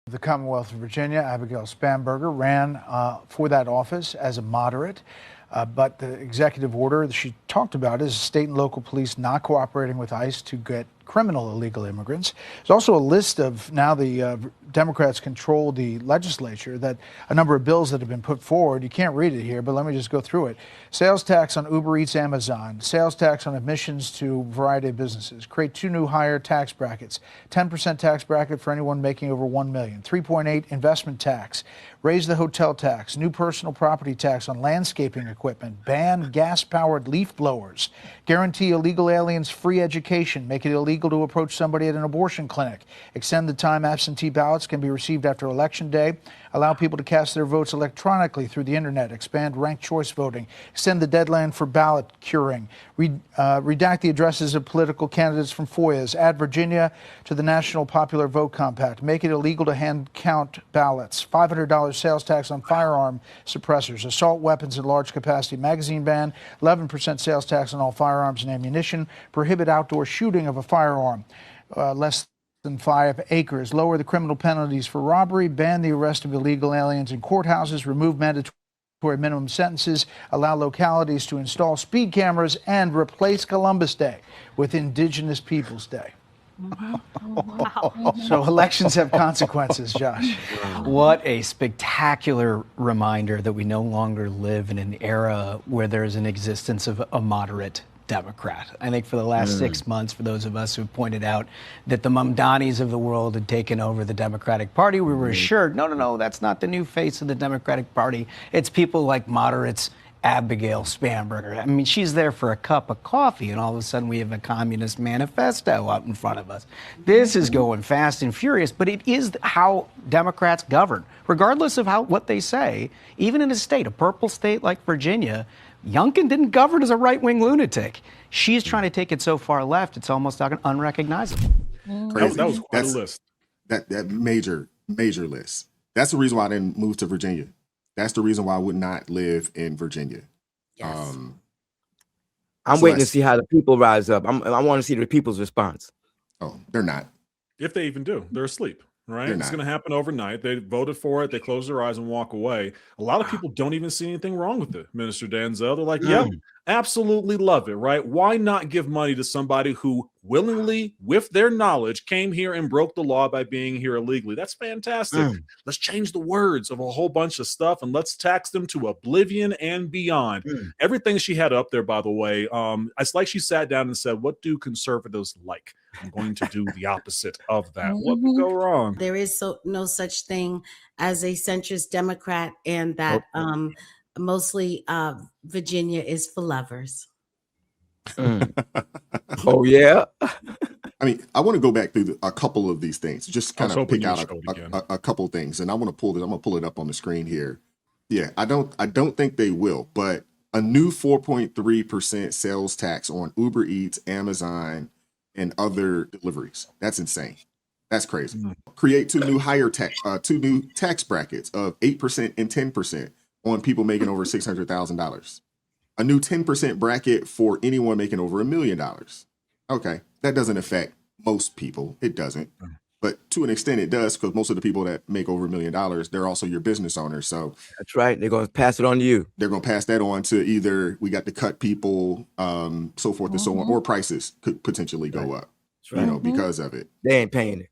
The Commonwealth of Virginia, Abigail Spanberger, ran for that office as a moderate. But the executive order that she talked about is state and local police not cooperating with ICE to get criminal illegal immigrants. There's also a list of, now the Democrats control the legislature, that a number of bills that have been put forward. You can't read it here, but let me just go through it. Sales tax on Uber Eats, Amazon, sales tax on admissions to a variety of businesses, create 2 new higher tax brackets, 10% tax bracket for anyone making over $1 million, 3.8 investment tax, raise the hotel tax, new personal property tax on landscaping equipment, ban gas-powered leaf blowers, guarantee illegal aliens free education, make it illegal to approach somebody at an abortion clinic, extend the time absentee ballots can be received after Election Day, allow people to cast their votes electronically through the internet, expand ranked choice voting, extend the deadline for ballot curing, redact the addresses of political candidates from FOIAs, add Virginia to the National Popular Vote Compact, make it illegal to hand count ballots, $500 sales tax on firearm suppressors, assault weapons and large capacity magazine ban, 11% sales tax on all firearms and ammunition, prohibit outdoor shooting of a firearm less than 5 acres, lower the criminal penalties for robbery, ban the arrest of illegal aliens in courthouses, remove mandatory minimum sentences, allow localities to install speed cameras, and replace Columbus Day with Indigenous Peoples Day. Wow. So elections have consequences, Josh. What a spectacular reminder that we no longer live in an era where there's an existence of a moderate Democrat. I think for the last 6 months, for those of us who pointed out that the Mamdanis of the world had taken over the Democratic Party, we were assured, no, that's not the new face of the Democratic Party. It's people like moderates, Abigail Spanberger. I mean, she's there for a cup of coffee, and all of a sudden we have a communist manifesto out in front of us. This is going fast and furious, but it is how Democrats govern. Regardless of what they say, even in a purple state like Virginia, Youngkin didn't govern as a right-wing lunatic. She's trying to take it so far left, it's almost unrecognizable. Crazy. That was quite a list. That major list. That's the reason why I didn't move to Virginia. That's the reason why I would not live in Virginia. Yes. I'm waiting to see how the people rise up. I want to see the people's response. Oh, they're not. If they even do, they're asleep. Right? It's going to happen overnight. They voted for it. They close their eyes and walk away. A lot of people don't even see anything wrong with it, Minister Denzel. They're like, yep, absolutely love it, right? Why not give money to somebody who willingly, with their knowledge, came here and broke the law by being here illegally? That's fantastic. Let's change the words of a whole bunch of stuff and let's tax them to oblivion and beyond. Everything she had up there, by the way, it's like she sat down and said, what do conservatives like? I'm going to do the opposite of that. What could go wrong? There is no such thing as a centrist Democrat, and that mostly Virginia is for lovers. Oh, yeah. I mean, I want to go back through a couple of these things, just kind of pick out a couple things, and I want to pull this. I'm going to pull it up on the screen here. Yeah, I don't think they will, but a new 4.3% sales tax on Uber Eats, Amazon, and other deliveries. That's insane. That's crazy. Create two new tax brackets of 8% and 10% on people making over $600,000. A new 10% bracket for anyone making over $1 million. Okay, that doesn't affect most people. It doesn't. But to an extent it does, because most of the people that make over $1 million, they're also your business owners. So that's right. They're going to pass it on to you. They're going to pass that on to either we got to cut people, so forth and so on, or prices could potentially go up, because of it. They ain't paying it.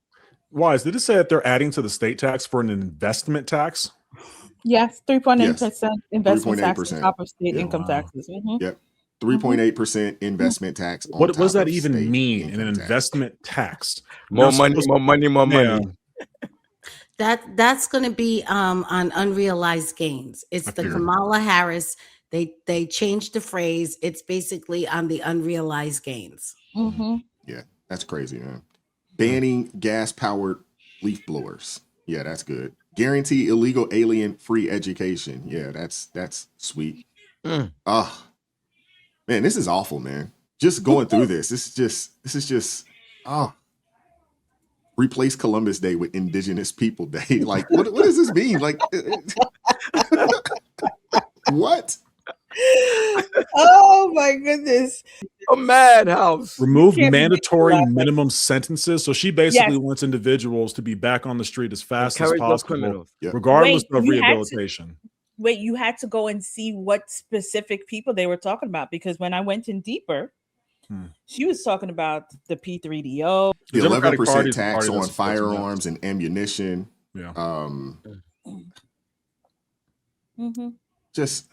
Wise, did it say that they're adding to the state tax for an investment tax? Yes, 3.8% investment tax on top of state income taxes. Yep. 3.8% investment tax. What does that even mean in an investment tax? More money. That's going to be on unrealized gains. It's the Kamala Harris. They changed the phrase. It's basically on the unrealized gains. Yeah, that's crazy, man. Banning gas-powered leaf blowers. Yeah, that's good. Guarantee illegal alien free education. Yeah, that's sweet. Man, this is awful, man. Just going through this. This is just replace Columbus Day with Indigenous People Day. Like, what does this mean? Like, what? Oh my goodness. A madhouse. Remove mandatory minimum sentences. So she basically wants individuals to be back on the street as fast as possible, regardless of rehabilitation. You had to go and see what specific people they were talking about, because when I went in deeper, she was talking about the P3DO, the 11% tax on firearms and ammunition. Yeah. Just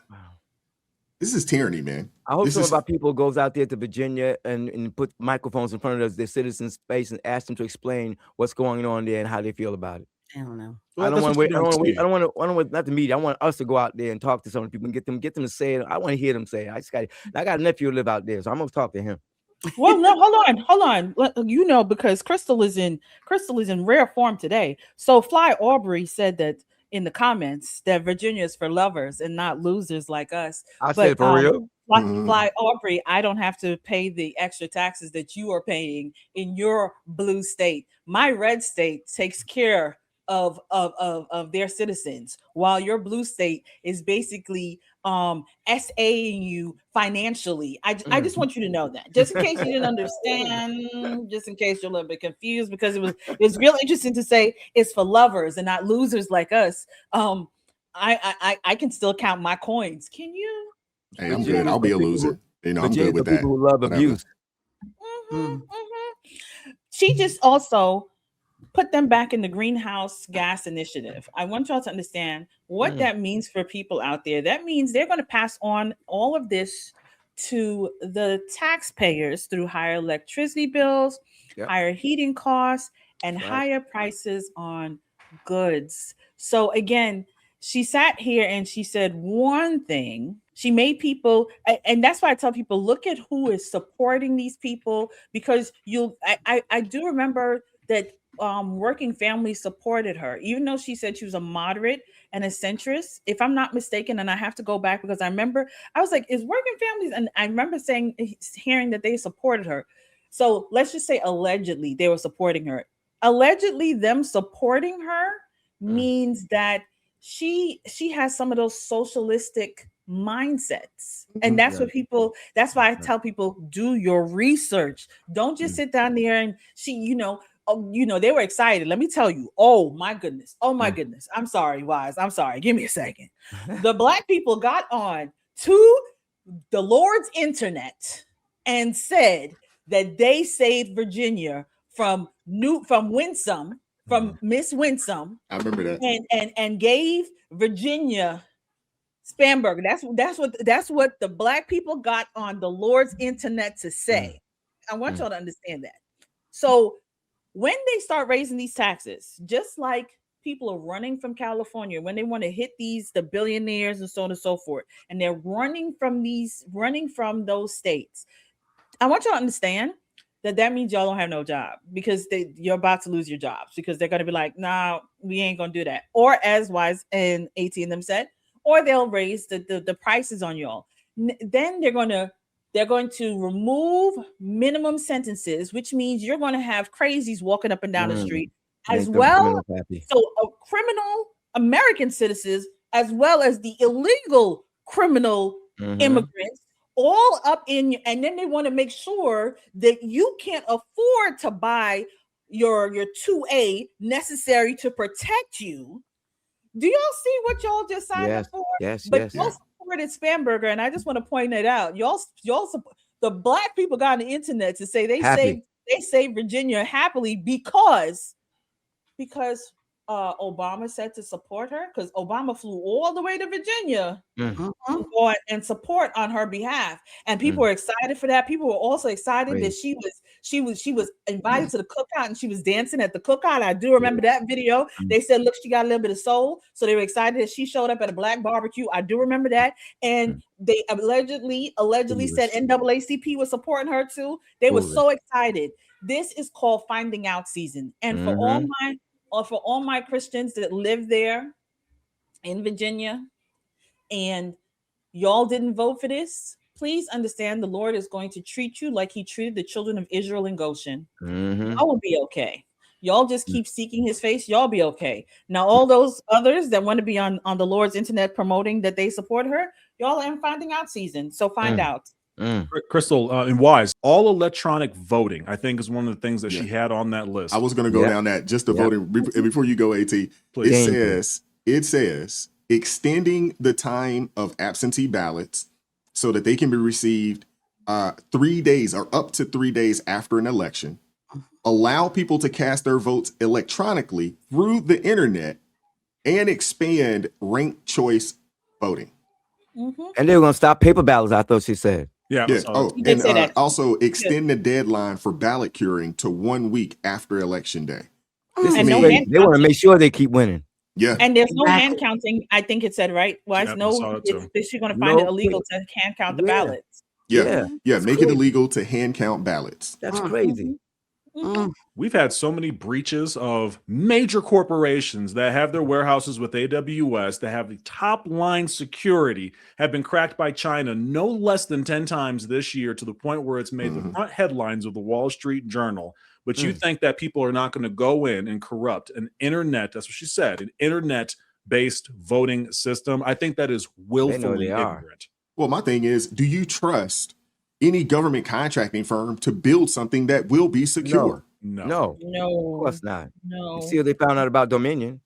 this is tyranny, man. I hope some of our people goes out there to Virginia and put microphones in front of their citizens' face and ask them to explain what's going on there and how they feel about it. I don't know. Well, I don't want not the media. I want us to go out there and talk to some of the people and get them to say it. I want to hear them say it. I got a nephew who live out there, so I'm gonna talk to him. Well, no, hold on. You know, because Crystal is in rare form today. So Fly Aubrey said that in the comments that Virginia is for lovers and not losers like us. I said for real. Fly Aubrey, I don't have to pay the extra taxes that you are paying in your blue state. My red state takes care of their citizens, while your blue state is basically SAing you financially. I just want you to know that, just in case you didn't understand, just in case you're a little bit confused, because it was real interesting to say it's for lovers and not losers like us. I can still count my coins. Can you? Hey, I'm good. I'll be a loser. You know, I'm good with that. People who love abuse. She just also put them back in the greenhouse gas initiative. I want y'all to understand what that means for people out there. That means they're going to pass on all of this to the taxpayers through higher electricity bills, higher heating costs, and higher prices on goods. So again, she sat here and she said one thing. She made people, and that's why I tell people, look at who is supporting these people, because I do remember that working families supported her, even though she said she was a moderate and a centrist, if I'm not mistaken. And I have to go back because I remember I was like, is working families? And I remember hearing that they supported her. So let's just say allegedly they were supporting her. Allegedly them supporting her means that she has some of those socialistic mindsets, and that's what people, that's why I tell people, do your research. Don't just sit down there and they were excited. Let me tell you, oh my goodness, I'm sorry, Wise, I'm sorry, give me a second. The Black people got on to the Lord's internet and said that they saved Virginia from Miss Winsome. I remember that. And gave Virginia Spamberger. That's what the Black people got on the Lord's internet to say. I want y'all to understand that. So when they start raising these taxes, just like people are running from California when they want to hit the billionaires and so on and so forth, and they're running from those states, I want y'all to understand that means y'all don't have no job, because you're about to lose your jobs, because they're going to be like, nah, we ain't going to do that. Or as Wise and AT and them said, or they'll raise the prices on y'all. Then they're going to remove minimum sentences, which means you're going to have crazies walking up and down the street as well. So criminal American citizens, as well as the illegal criminal immigrants, all up in, and then they want to make sure that you can't afford to buy your 2A necessary to protect you. Do y'all see what y'all just signed up for? Yes. Y'all supported Spamberger, and I just want to point that out. Y'all the Black people got on the internet to say they saved Virginia happily because Obama said to support her, because Obama flew all the way to Virginia to go and support on her behalf, and people were excited for that. People were also excited that she was invited to the cookout and she was dancing at the cookout. I do remember that video. They said, look, she got a little bit of soul, so they were excited that she showed up at a Black barbecue. I do remember that, and they allegedly said NAACP was supporting her too. They were so excited. This is called finding out season, and for all my Christians that live there in Virginia and y'all didn't vote for this, please understand the Lord is going to treat you like he treated the children of Israel in Goshen. Y'all will be okay. Y'all just keep seeking his face. Y'all be okay. Now, all those others that want to be on the Lord's internet promoting that they support her, y'all are in finding out season. So find out. Crystal and Wise, all electronic voting, I think, is one of the things that she had on that list. I was going to go down that, just the voting. Before you go, AT, it says extending the time of absentee ballots so that they can be received 3 days or up to 3 days after an election. Allow people to cast their votes electronically through the internet, and expand ranked choice voting. And they were going to stop paper ballots, I thought she said. Yeah. Oh, and also extend the deadline for ballot curing to 1 week after election day. And they want to make sure they keep winning. Yeah. And there's no hand counting. I think it said, right? Why is she's going to find it illegal to hand count the ballots? Yeah. Make it illegal to hand count ballots. That's crazy. We've had so many breaches of major corporations that have their warehouses with AWS, that have the top line security, have been cracked by China no less than 10 times this year, to the point where it's made the front headlines of the Wall Street Journal. But you think that people are not going to go in and corrupt an internet, that's what she said, an internet-based voting system? I think that is willfully ignorant. Well, my thing is, do you trust any government contracting firm to build something that will be secure? No, of course not. No. You see what they found out about Dominion?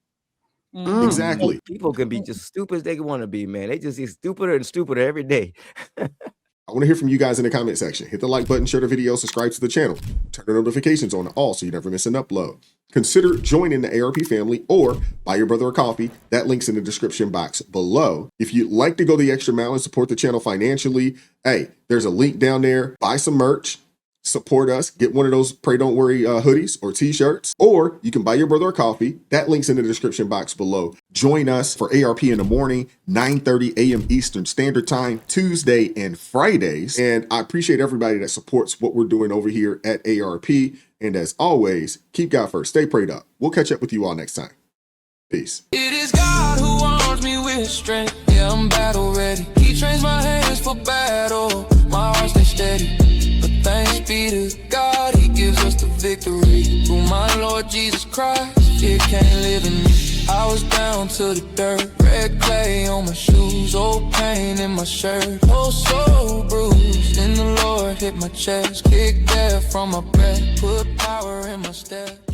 Exactly. People can be just stupid as they want to be, man. They just get stupider and stupider every day. I want to hear from you guys in the comment section. Hit the like button, share the video, subscribe to the channel, turn the notifications on to all so you never miss an upload. Consider joining the ARP family or buy your brother a coffee. That link's in the description box below. If you'd like to go the extra mile and support the channel financially, hey, there's a link down there. Buy some merch, support us, get one of those Pray Don't Worry hoodies or t-shirts, or you can buy your brother a coffee. That link's in the description box below. Join us for ARP in the morning, 9:30 a.m. Eastern Standard Time, Tuesday and Fridays. And I appreciate everybody that supports what we're doing over here at ARP. And as always, keep God first. Stay prayed up. We'll catch up with you all next time. Peace. It is God who arms me with strength. Yeah, I'm battle ready. He trains my hands for battle. My heart stays steady. But thanks be to God, he gives us the victory. Through my Lord Jesus Christ, fear can't live in me. I was down to the dirt, red clay on my shoes, old pain in my shirt, oh so bruised. Then the Lord hit my chest, kicked death from my breath, put power in my step.